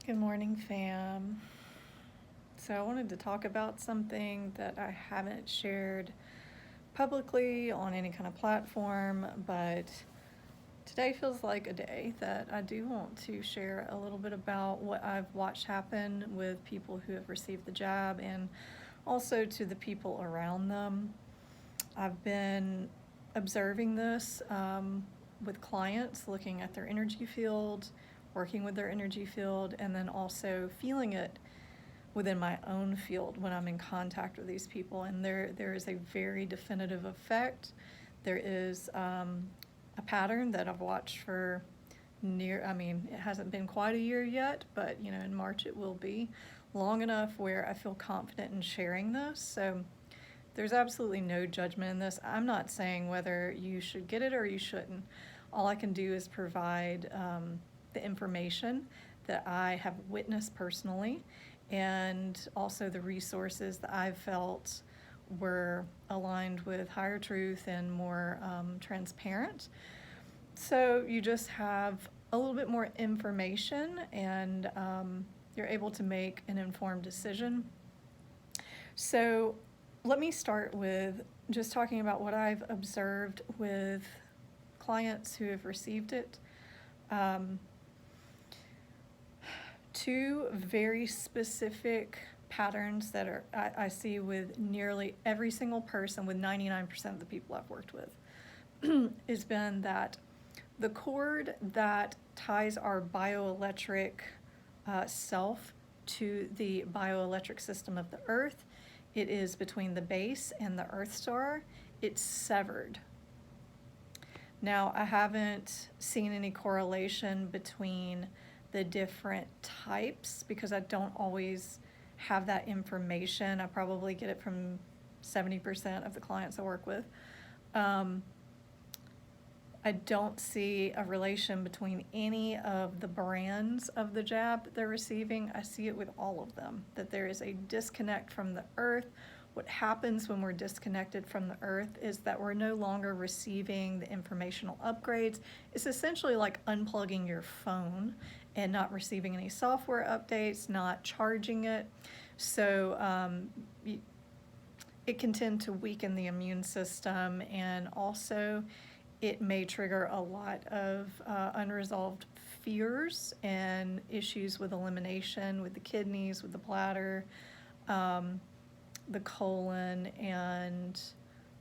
Good morning, fam. So I wanted to talk about something that I haven't shared publicly on any kind of platform, but today feels like a day that I do want to share a little bit about what I've watched happen with people who have received the jab and also to the people around them. I've been observing this with clients, looking at their energy field, working with their energy field, and then also feeling it within my own field when I'm in contact with these people. And there is a very definitive effect. There is a pattern that I've watched for it hasn't been quite a year yet, but in March it will be long enough where I feel confident in sharing this. So there's absolutely no judgment in this. I'm not saying whether you should get it or you shouldn't. All I can do is provide the information that I have witnessed personally, and also the resources that I've felt were aligned with higher truth and more transparent. So you just have a little bit more information, and you're able to make an informed decision. So let me start with just talking about what I've observed with clients who have received it. Two very specific patterns that I see with nearly every single person, with 99% of the people I've worked with, has been that the cord that ties our bioelectric self to the bioelectric system of the earth, it is between the base and the Earth star. It's severed. Now, I haven't seen any correlation between the different types because I don't always have that information. I probably get it from 70% of the clients I work with. I don't see a relation between any of the brands of the jab that they're receiving. I see it with all of them, that there is a disconnect from the earth. What happens when we're disconnected from the earth is that we're no longer receiving the informational upgrades. It's essentially like unplugging your phone and not receiving any software updates, not charging it. So it can tend to weaken the immune system, and also it may trigger a lot of unresolved fears and issues with elimination, with the kidneys, with the bladder, the colon, and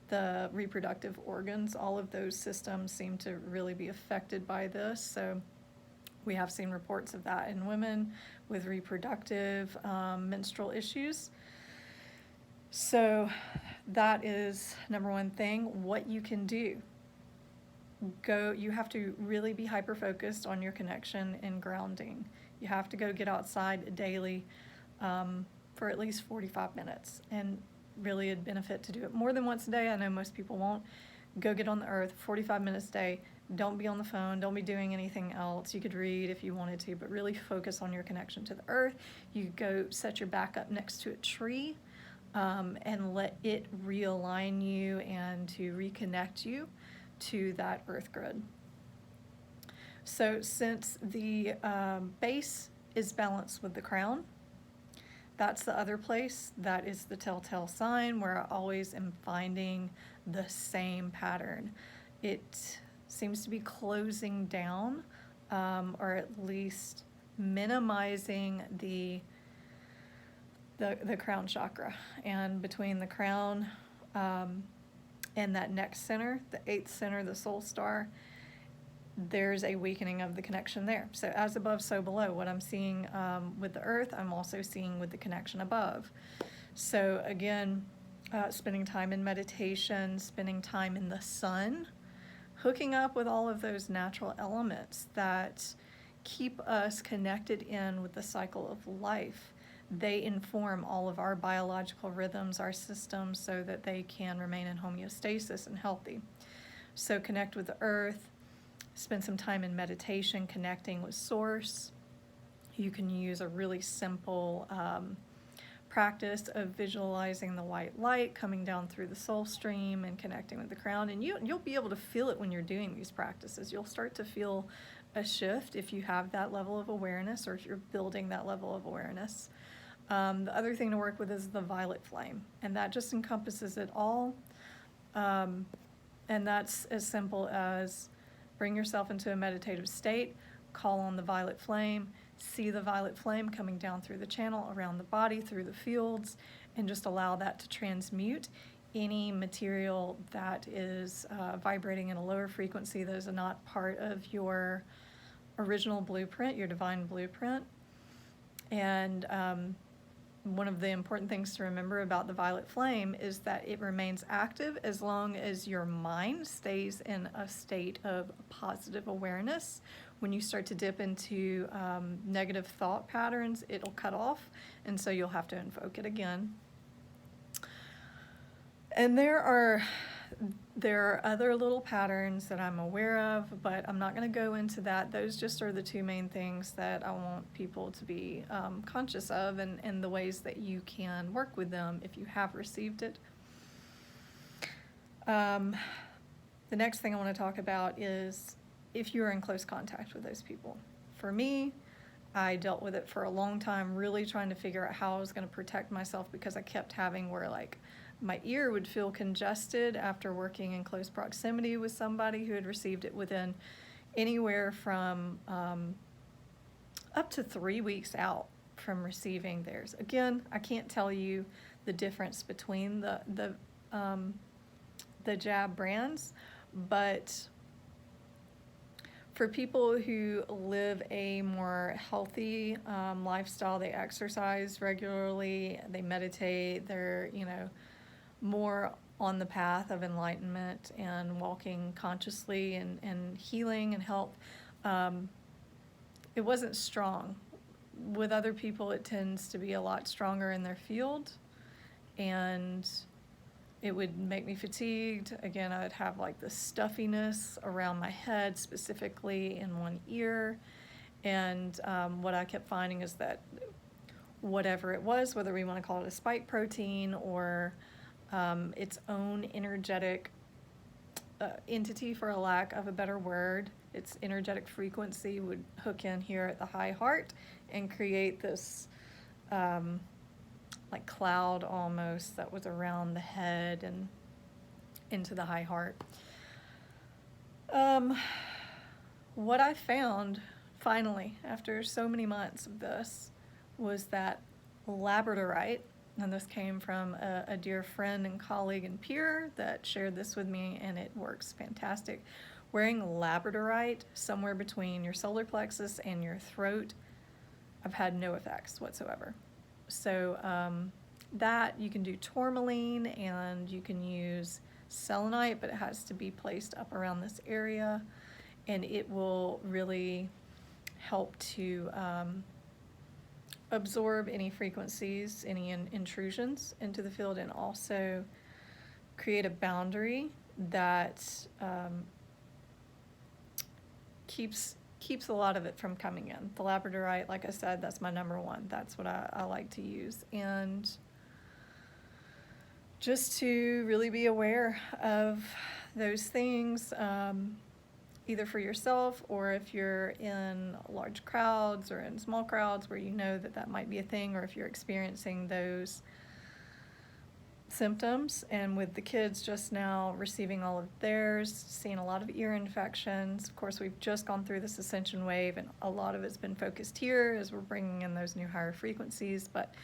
the reproductive organs. All of those systems seem to really be affected by this. So we have seen reports of that in women with reproductive menstrual issues. So that is number one thing. What you can do. You have to really be hyper-focused on your connection and grounding. You have to go get outside daily for at least 45 minutes, and really it'd benefit to do it more than once a day. I know most people won't. Go get on the earth 45 minutes a day. Don't be on the phone. Don't be doing anything else. You could read if you wanted to, but really focus on your connection to the earth. You go set your back up next to a tree and let it realign you and to reconnect you to that earth grid. So since the base is balanced with the crown, that's the other place. That is the telltale sign where I always am finding the same pattern. It seems to be closing down, or at least minimizing the crown chakra. And between the crown and that next center, the 8th center, the soul star, there's a weakening of the connection there. So as above, so below. What I'm seeing with the earth, I'm also seeing with the connection above. So again, spending time in meditation, spending time in the sun, hooking up with all of those natural elements that keep us connected in with the cycle of life. They inform all of our biological rhythms, our systems, so that they can remain in homeostasis and healthy. So connect with the earth, spend some time in meditation, connecting with source. You can use a really simple practice of visualizing the white light coming down through the soul stream and connecting with the crown. And you'll be able to feel it when you're doing these practices. You'll start to feel a shift if you have that level of awareness or if you're building that level of awareness. The other thing to work with is the violet flame, and that just encompasses it all. And that's as simple as bring yourself into a meditative state, call on the violet flame, see the violet flame coming down through the channel, around the body, through the fields, and just allow that to transmute any material that is vibrating in a lower frequency that is not part of your original blueprint, your divine blueprint. And one of the important things to remember about the violet flame is that it remains active as long as your mind stays in a state of positive awareness. When you start to dip into negative thought patterns, it'll cut off, and so you'll have to invoke it again. And there are other little patterns that I'm aware of, but I'm not going to go into that. Those just are the two main things that I want people to be conscious of, and the ways that you can work with them if you have received it. The next thing I want to talk about is if you are in close contact with those people. For me, I dealt with it for a long time, really trying to figure out how I was going to protect myself, because I kept having where like my ear would feel congested after working in close proximity with somebody who had received it within anywhere from up to 3 weeks out from receiving theirs. Again, I can't tell you the difference between the jab brands, but for people who live a more healthy lifestyle, they exercise regularly, they meditate, they're, more on the path of enlightenment and walking consciously and healing and health. It wasn't strong. With other people, it tends to be a lot stronger in their field, and it would make me fatigued. Again, I'd have like the stuffiness around my head, specifically in one ear. And what I kept finding is that whatever it was, whether we want to call it a spike protein or its own energetic entity, for a lack of a better word, its energetic frequency would hook in here at the high heart and create this like cloud almost that was around the head and into the high heart. What I found finally after so many months of this was that labradorite, and this came from a dear friend and colleague and peer that shared this with me, and it works fantastic. Wearing labradorite somewhere between your solar plexus and your throat, I've had no effects whatsoever. So that you can do tourmaline, and you can use selenite, but it has to be placed up around this area, and it will really help to absorb any frequencies, any intrusions into the field, and also create a boundary that keeps a lot of it from coming in. The labradorite, like I said, that's my number one. That's what I like to use. And just to really be aware of those things, either for yourself, or if you're in large crowds or in small crowds where you know that might be a thing, or if you're experiencing those symptoms. And with the kids just now receiving all of theirs, seeing a lot of ear infections. Of course, we've just gone through this ascension wave, and a lot of it's been focused here as we're bringing in those new higher frequencies. But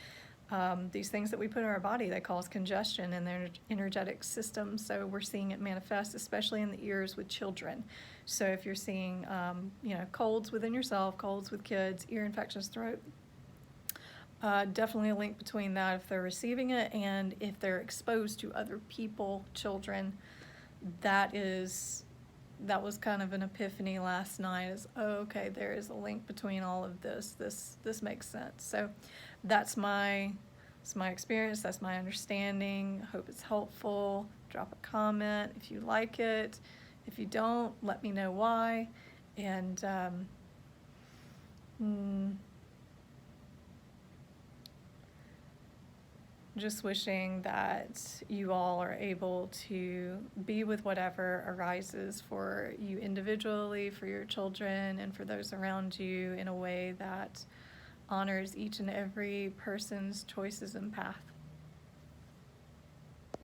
these things that we put in our body, they cause congestion in their energetic system. So we're seeing it manifest, especially in the ears with children. So if you're seeing, colds within yourself, colds with kids, ear infections, throat, definitely a link between that if they're receiving it and if they're exposed to other people, children. That was kind of an epiphany last night, is, oh, okay, there is a link between all of this. This makes sense. So that's my experience, that's my understanding. I hope it's helpful. Drop a comment if you like it. If you don't, let me know why. And just wishing that you all are able to be with whatever arises for you individually, for your children, and for those around you in a way that honors each and every person's choices and path.